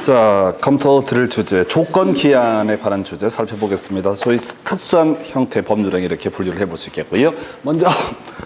자, 검토 드릴 주제, 조건 기한에 관한 주제 살펴보겠습니다. 소위 특수한 형태 법률행위 이렇게 분류를 해볼 수 있겠고요. 먼저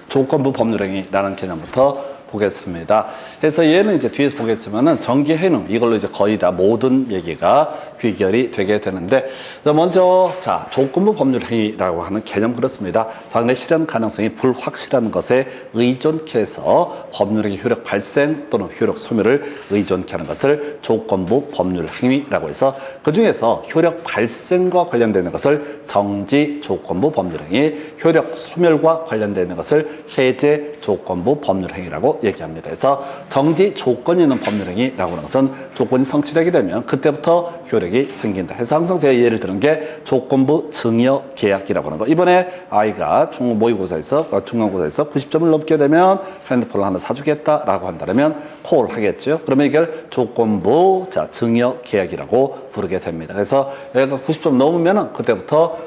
조건부 법률행위라는 개념부터 보겠습니다. 그래서 얘는 이제 뒤에서 보겠지만은 정기해능 이걸로 이제 거의 다 모든 얘기가 귀결이 되게 되는데, 먼저 자 조건부 법률행위라고 하는 개념 그렇습니다. 장래 실현 가능성이 불확실한 것에 의존케 해서 법률행위 효력 발생 또는 효력 소멸을 의존케 하는 것을 조건부 법률행위라고 해서, 그 중에서 효력 발생과 관련되는 것을 정지 조건부 법률행위, 효력 소멸과 관련되는 것을 해제 조건부 법률행위라고 얘기합니다. 그래서 정지 조건이 있는 법률행위라고 하는 것은 조건이 성취되게 되면 그때부터 효력이 생긴다. 그래서 항상 제가 예를 드는 게 조건부 증여 계약이라고 하는 거. 이번에 아이가 모의고사에서 중간고사에서 90점을 넘게 되면 핸드폰을 하나 사주겠다라고 한다면 콜 하겠죠. 그러면 이걸 조건부 증여 계약이라고 부르게 됩니다. 그래서 얘가 90점 넘으면 그때부터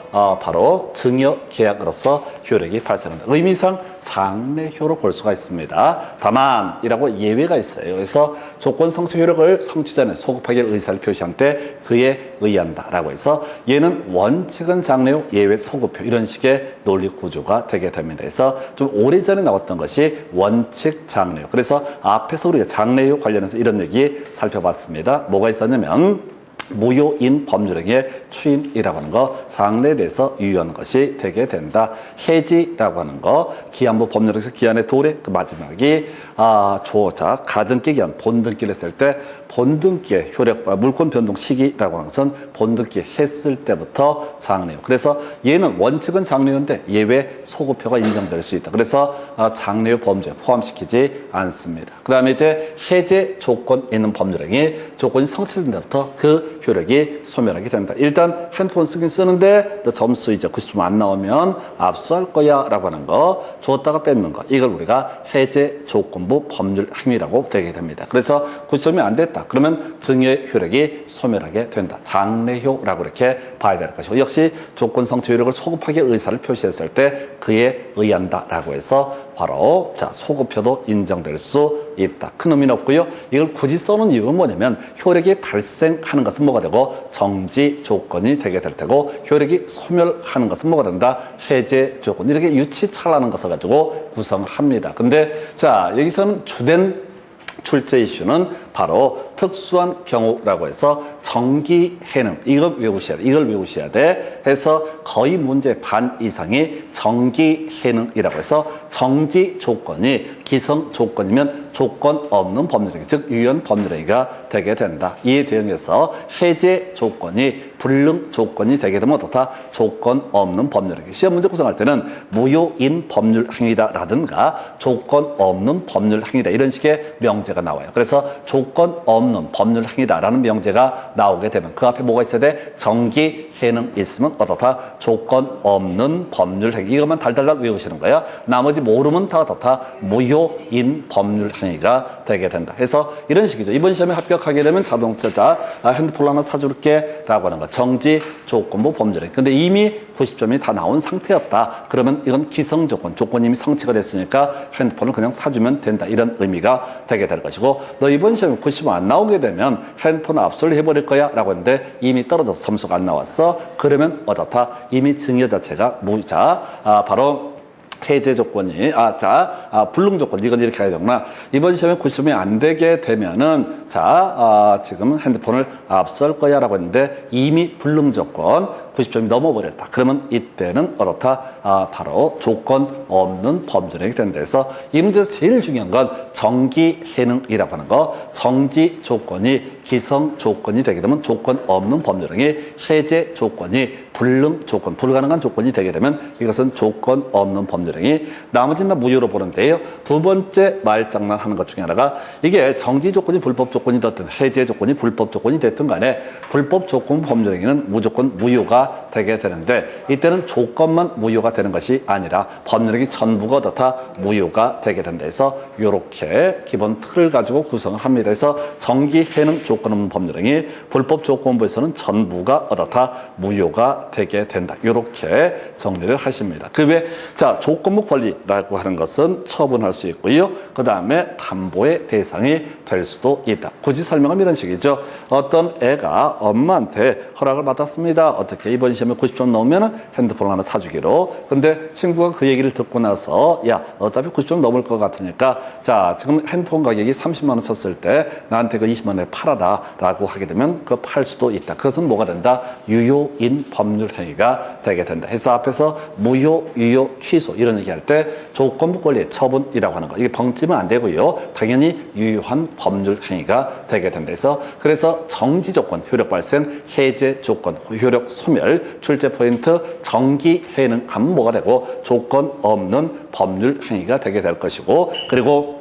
바로 증여 계약으로서 효력이 발생한다. 의미상 장래효로 볼 수가 있습니다. 다만 이라고 예외가 있어요. 그래서 조건 성취 효력을 성취 전에 소급하게 의사를 표시한 때 그에 의한다 라고 해서, 얘는 원칙은 장래효, 예외 소급효, 이런 식의 논리 구조가 되게 됩니다. 그래서 좀 오래전에 나왔던 것이 원칙 장래효. 그래서 앞에서 우리가 장래효 관련해서 이런 얘기 살펴봤습니다. 뭐가 있었냐면 무효인 법률행위의 추인이라고 하는 거, 장래에 대해서 유효한 것이 되게 된다. 해지라고 하는 거, 기한부 법률에서 기한의 도래, 그 마지막이 조작, 가등기 기한, 본등기를 했을 때 본등기의 효력, 물권 변동 시기라고 하는 것은 본등기 했을 때부터 장래효. 그래서 얘는 원칙은 장래효인데 예외 소급효가 인정될 수 있다. 그래서 장래효 범죄에 포함시키지 않습니다. 그 다음에 이제 해제 조건 있는 법률행위, 조건이 성취된 데부터 그 효력이 소멸하게 된다. 일단 핸드폰 쓰긴 쓰는데 너 점수 이제 90점 안 나오면 압수할 거야 라고 하는 거, 줬다가 뺏는 거, 이걸 우리가 해제 조건부 법률 행위라고 되게 됩니다. 그래서 90점이 안 됐다 그러면 증여의 효력이 소멸하게 된다. 장래효라고 이렇게 봐야 될 것이고, 역시 조건 성취 효력을 소급하게 의사를 표시했을 때 그에 의한다 라고 해서 바로 소급효도 인정될 수 있다. 큰 의미는 없고요. 이걸 굳이 써놓은 이유가 뭐냐면 효력이 발생하는 것은 뭐가 되고 정지 조건이 되게 될 테고, 효력이 소멸하는 것은 뭐가 된다? 해제 조건. 이렇게 유치차라는 것을 가지고 구성을 합니다. 근데 여기서는 주된 출제 이슈는 바로 특수한 경우라고 해서 정기해능, 이걸 외우셔야 돼. 해서 거의 문제 반 이상이 정기해능이라고 해서 정지 조건이 기성 조건이면 조건 없는 법률행위, 즉 유연 법률행위가 되게 된다. 이에 대응해서 해제 조건이 불능 조건이 되게 되면 어떻다? 조건 없는 법률행위. 시험 문제 구성할 때는 무효인 법률행위다라든가 조건 없는 법률행위다, 이런 식의 명제가 나와요. 그래서 조건 없는 법률행위다라는 명제가 나오게 되면 그 앞에 뭐가 있어야 돼? 정기해능 있으면 어떻다? 조건 없는 법률행위. 이것만 달달달 외우시는 거야. 나머지 모르면 다 어떻다? 무효인 법률행위가 되게 된다. 해서 이런 식이죠. 이번 시험에 합격하게 되면 자동차 핸드폰 하나 사줄게 라고 하는 거, 정지 조건부 법률행위. 근데 이미 90점이 다 나온 상태였다 그러면 이건 기성 조건, 조건이 이미 성취가 됐으니까 핸드폰을 그냥 사주면 된다, 이런 의미가 되게 될 것이고, 너 이번 시험에 90점 안 나오게 되면 핸드폰 압수를 해버릴 거야 라고 했는데 이미 떨어져서 점수가 안 나왔어. 그러면 어떻다? 이미 증여 자체가 바로 해제 조건이, 불능 조건, 이건 이렇게 해야 되구나. 이번 시험에 90점이 안 되게 되면은, 지금 핸드폰을 압수할 거야 라고 했는데 이미 불능 조건 90점이 넘어버렸다. 그러면 이때는 어떻다? 바로 조건 없는 법률행위 된다. 해서 이 문제에서 제일 중요한 건 정기해능이라고 하는 거, 정지 조건이 기성 조건이 되게 되면 조건 없는 법률행위, 해제 조건이 불능 조건, 불가능한 조건이 되게 되면 이것은 조건 없는 법률행위. 나머지는 다 무효로 보는데요. 두 번째 말장난 하는 것 중에 하나가, 이게 정지 조건이 불법 조건이 됐든 해제 조건이 불법 조건이 됐든 간에 불법 조건 법률행위는 무조건 무효가 되게 되는데, 이때는 조건만 무효가 되는 것이 아니라 법률행위 전부가 다 무효가 되게 된다. 해서 이렇게 기본 틀을 가지고 구성을 합니다. 그래서 정기해능 조건 조건 없는 법률행위, 불법 조건부에서는 전부가 어떻다 무효가 되게 된다. 이렇게 정리를 하십니다. 그 외에 자 조건부 권리라고 하는 것은 처분할 수 있고요. 그 다음에 담보의 대상이 될 수도 있다. 굳이 설명하면 이런 식이죠. 어떤 애가 엄마한테 허락을 받았습니다. 어떻게 이번 시험에 90점 넘으면 핸드폰을 하나 사주기로. 근데 친구가 그 얘기를 듣고 나서 야 어차피 90점 넘을 것 같으니까 자 지금 핸드폰 가격이 30만 원 쳤을 때 나한테 그 20만 원에 팔아라 라고 하게 되면 그 팔 수도 있다. 그것은 뭐가 된다? 유효인 법률 행위가 되게 된다. 해서 앞에서 무효, 유효, 취소 이런 얘기할 때 조건부 권리의 처분이라고 하는 거 이게 벙찌면 안 되고요. 당연히 유효한 법률 행위가 되게 된다. 그래서 정지 조건, 효력 발생, 해제 조건, 효력 소멸, 출제 포인트, 정기 해능 하면 뭐가 되고 조건 없는 법률 행위가 되게 될 것이고 그리고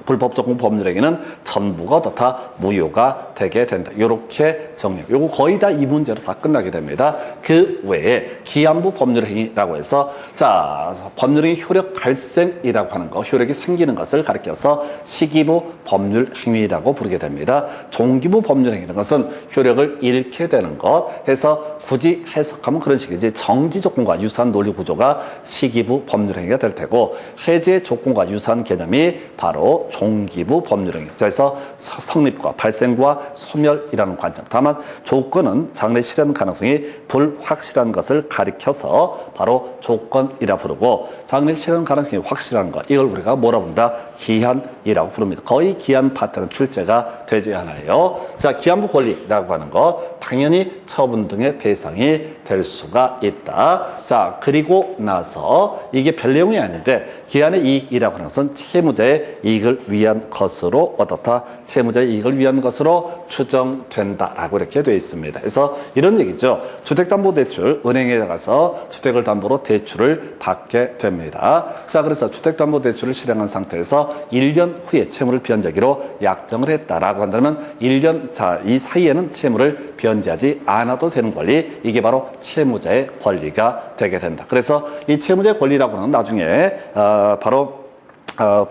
불법 조건 법률 행위는 전부가 어떻다 무효가 되게 된다. 이렇게 정리. 요거 거의 다 이 문제로 다 끝나게 됩니다. 그 외에 기한부 법률 행위라고 해서 자 법률 행위 효력 발생이라고 하는 거, 효력이 생기는 것을 가리켜서 시기부 법률 행위라고 부르게 됩니다. 종기부 법률 행위라는 것은 효력을 잃게 되는 것 해서 굳이 해석하면 그런 식이지. 정지 조건과 유사한 논리 구조가 시기부 법률 행위가 될 테고 해제 조건과 유사한 개념이 바로 종기부 법률 행위. 그래서 성립과 발생과 소멸이라는 관점. 다만 조건은 장래 실현 가능성이 불확실한 것을 가리켜서 바로 조건이라 부르고 장래 실현 가능성이 확실한 것 이걸 우리가 뭐라 부른다? 기한이라고 부릅니다. 거의 기한 파트는 출제가 되지 않아요. 자, 기한부 권리라고 하는 것 당연히 처분 등의 대상이 될 수가 있다. 자, 그리고 나서 이게 별 내용이 아닌데 기한의 이익이라고 하는 것은 채무자의 이익을 위한 것으로 어떻다? 채무자의 이익을 위한 것으로 추정된다라고 이렇게 되어 있습니다. 그래서 이런 얘기죠. 주택담보대출 은행에 가서 주택을 담보로 대출을 받게 됩니다. 자, 그래서 주택담보대출을 실행한 상태에서 1년 후에 채무를 변제하기로 약정을 했다라고 한다면 1년 자, 이 사이에는 채무를 변제하지 않아도 되는 권리 이게 바로 채무자의 권리가 되게 된다. 그래서 이 채무자의 권리라고 하는 나중에 바로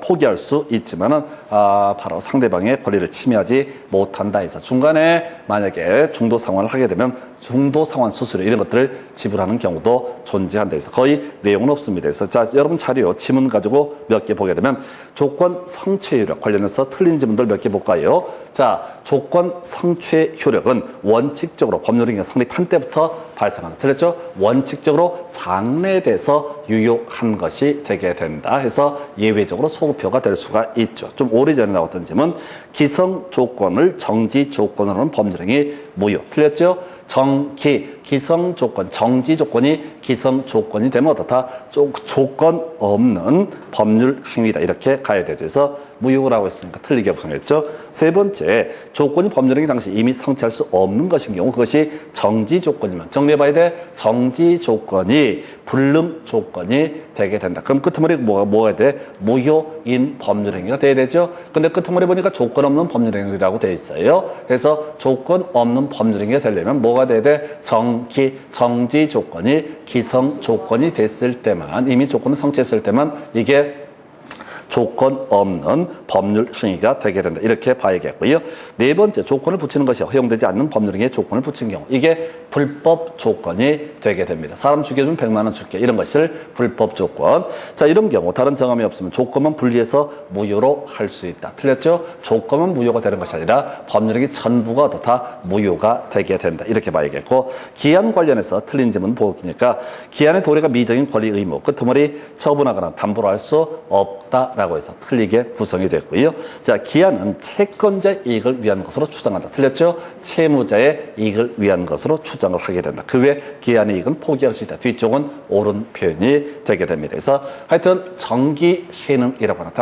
포기할 수 있지만은 바로 상대방의 권리를 침해하지 못한다 해서 중간에 만약에 중도 상환을 하게 되면 중도 상환 수수료 이런 것들을 지불하는 경우도 존재한다 해서 거의 내용은 없습니다. 그래서 자 여러분 자료 지문 가지고 몇 개 보게 되면 조건 성취 효력 관련해서 틀린 지문들 몇 개 볼까요? 자 조건 성취 효력은 원칙적으로 법률행위가 성립한 때부터 발생한다. 틀렸죠? 원칙적으로 장래돼서 유효한 것이 되게 된다 해서 예외적으로 소급표가 될 수가 있죠. 좀 오래전에 나왔던 질문 기성 조건을 정지 조건으로는 법률행위 무효. 틀렸죠? 기성 조건, 정지 조건이 기성 조건이 되면 어떻다? 조건 없는 법률 행위다. 이렇게 가야 되죠. 그래서 무효라고 했으니까 틀리게 구성했죠. 세 번째, 조건이 법률행위 당시 이미 성취할 수 없는 것인 경우 그것이 정지 조건이면 정리해봐야 돼. 정지 조건이 불능 조건이 되게 된다. 그럼 끄트머리 뭐가 돼? 무효인 법률행위가 돼야 되죠. 근데 끄트머리 보니까 조건 없는 법률행위라고 되어 있어요. 그래서 조건 없는 법률행위가 되려면 뭐가 돼야 돼? 정지 조건이 기성 조건이 됐을 때만 이미 조건을 성취했을 때만 이게 조건 없는 법률 행위가 되게 된다. 이렇게 봐야겠고요. 네 번째, 조건을 붙이는 것이 허용되지 않는 법률 행위에 조건을 붙인 경우 이게 불법 조건이 되게 됩니다. 사람 죽여주면 100만 원 줄게. 이런 것을 불법 조건. 자, 이런 경우 다른 정함이 없으면 조건만 분리해서 무효로 할 수 있다. 틀렸죠? 조건만 무효가 되는 것이 아니라 법률 행위 전부가 어떻다? 무효가 되게 된다. 이렇게 봐야겠고 기한 관련해서 틀린 질문 보기니까 기한의 도래가 미적인 권리 의무 끄트머리 처분하거나 담보로 할 수 없다라고 해서 틀리게 구성이 됐고요. 자, 기한은 채권자의 이익을 위한 것으로 추정한다. 틀렸죠? 채무자의 이익을 위한 것으로 추정을 하게 된다. 그 외 기한의 이익은 포기할 수 있다. 뒤쪽은 옳은 표현이 되게 됩니다. 그래서 하여튼 정기 해능이라고 하나.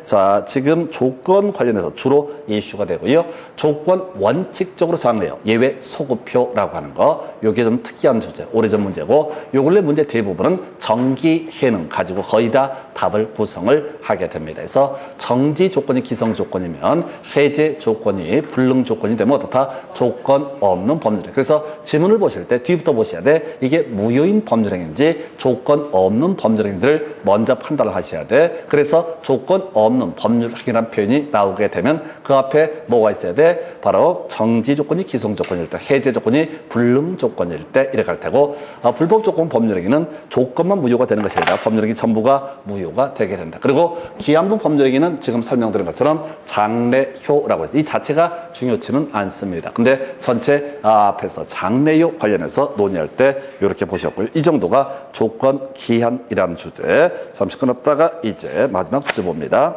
자, 지금 조건 관련해서 주로 이슈가 되고요. 조건 원칙적으로 장래요. 예외 소급표라고 하는 거. 요게 좀 특이한 주제, 오래전 문제고 요 근래 문제 대부분은 정기 해능 가지고 거의 다 답을 구성을 하게 됩니다. 그래서 정지 조건이 기성 조건이면 해제 조건이 불능 조건이 되면 어떻다? 조건 없는 법률행. 그래서 지문을 보실 때 뒤부터 보셔야 돼. 이게 무효인 법률행인지 조건 없는 법률행들을 먼저 판단을 하셔야 돼. 그래서 조건 없는 법률행이라는 표현이 나오게 되면 그 앞에 뭐가 있어야 돼? 바로 정지 조건이 기성 조건일 때, 해제 조건이 불능 조건일 때 이렇게 할 테고, 불법 조건 법률행위는 조건만 무효가 되는 것이 아니라 법률행위 전부가 무효가 되게 된다. 그리고 기한부 법률행위는 지금 설명드린 것처럼 장래효라고 해서 이 자체가 중요치는 않습니다. 근데 전체 앞에서 장래효 관련해서 논의할 때 이렇게 보셨고요. 이 정도가 조건 기한이라는 주제. 잠시 끊었다가 이제 마지막 주제 봅니다.